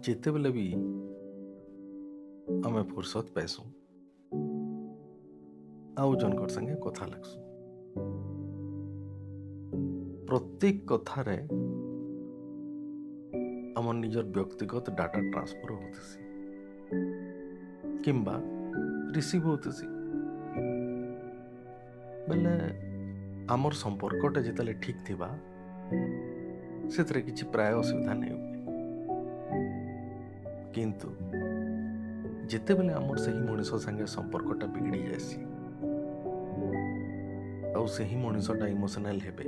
ଯେତେବେଳେ ବି ଆମେ ଫୁର୍ସତ ପାଇସୁଁ ଆଉ ଜଣଙ୍କର ସାଙ୍ଗେ କଥା ଲାଗ୍ସୁଁ। ପ୍ରତ୍ୟେକ କଥାରେ ଆମର ନିଜର ବ୍ୟକ୍ତିଗତ ଡାଟା ଟ୍ରାନ୍ସଫର ହଉଥିସି କିମ୍ବା ରିସିଭ୍ ହଉଥିସି। ବେଲେ ଆମର ସମ୍ପର୍କଟା ଯେତେବେଳେ ଠିକ୍ ଥିବା ସେଥିରେ କିଛି ପ୍ରାୟ ଅସୁବିଧା ନାଇଁ ହୁଏ। କିନ୍ତୁ ଯେତେବେଳେ ଆମର ସେହି ମଣିଷ ସାଙ୍ଗେ ସମ୍ପର୍କଟା ବିଗିଡ଼ି ଯାଏସି ଆଉ ସେହି ମଣିଷଟା ଇମୋସନାଲ ହେବେ,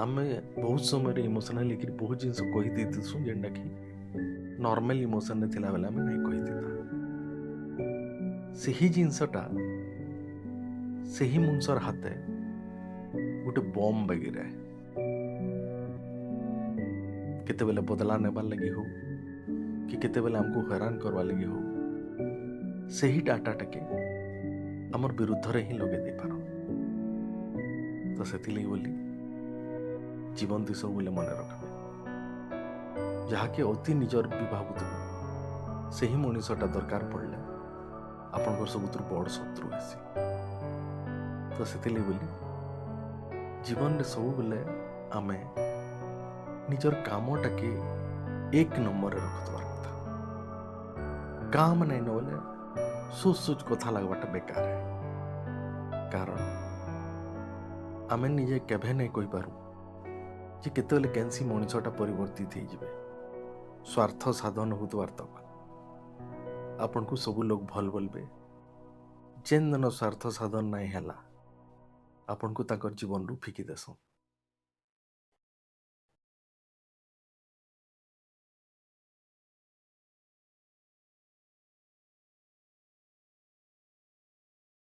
ଆମେ ବହୁତ ସମୟରେ ଇମୋସନାଲ ହେଇକିରି ବହୁତ ଜିନିଷ କହିଦେଇଥିସୁଁ ଯେନ୍ଟାକି ନର୍ମାଲ ଇମୋସନରେ ଥିଲାବେଳେ ଆମେ ନାଇଁ କହିଥିତା। ସେହି ଜିନିଷଟା ସେହି ମଣିଷର ହାତେ ଗୋଟେ ବମ୍ ବାଗିରେ କେତେବେଳେ ବଦଲା ନେବାର୍ ଲାଗି ହଉ କି କେତେବେଳେ ଆମକୁ ହଇରାଣ କରବାର୍ ଲାଗି ହଉ, ସେହି ଡାଟାଟାକେ ଆମର ବିରୁଦ୍ଧରେ ହିଁ ଲଗେଇ ଦେଇପାର। ତ ସେଥିଲାଗି ବୋଲି ଜୀବନ ଦି ସବୁବେଳେ ମନେ ରଖିବେ, ଯାହାକି ଅତି ନିଜର ବି ଭାବୁଥିବେ ସେହି ମଣିଷଟା ଦରକାର ପଡ଼ିଲେ ଆପଣଙ୍କର ସବୁଥିରୁ ବଡ଼ ଶତ୍ରୁ ହେସି। ତ ସେଥିଲାଗି ବୋଲି ଜୀବନରେ ସବୁବେଳେ ଆମେ ନିଜର କାମଟାକେ ଏକ ନମ୍ବରରେ ରଖୁଥିବାର କଥା। କାମ ନାଇଁ ନ ବୋଲେ ସୁଚ କଥା ଲାଗବାଟା ବେକାର। କାରଣ ଆମେ ନିଜେ କେବେ ନାଇଁ କହିପାରୁ ଯେ କେତେବେଳେ କେନ୍ସି ମଣିଷଟା ପରିବର୍ତ୍ତିତ ହେଇଯିବେ। ସ୍ୱାର୍ଥ ସାଧନ ହଉଥିବାର ତକ ଆପଣଙ୍କୁ ସବୁ ଲୋକ ଭଲ ବୋଲବେ, ଯେନ୍ ଦିନ ସ୍ୱାର୍ଥ ସାଧନ ନାଇଁ ହେଲା ଆପଣଙ୍କୁ ତାଙ୍କର ଜୀବନରୁ ଫିକି ଦେସନ୍।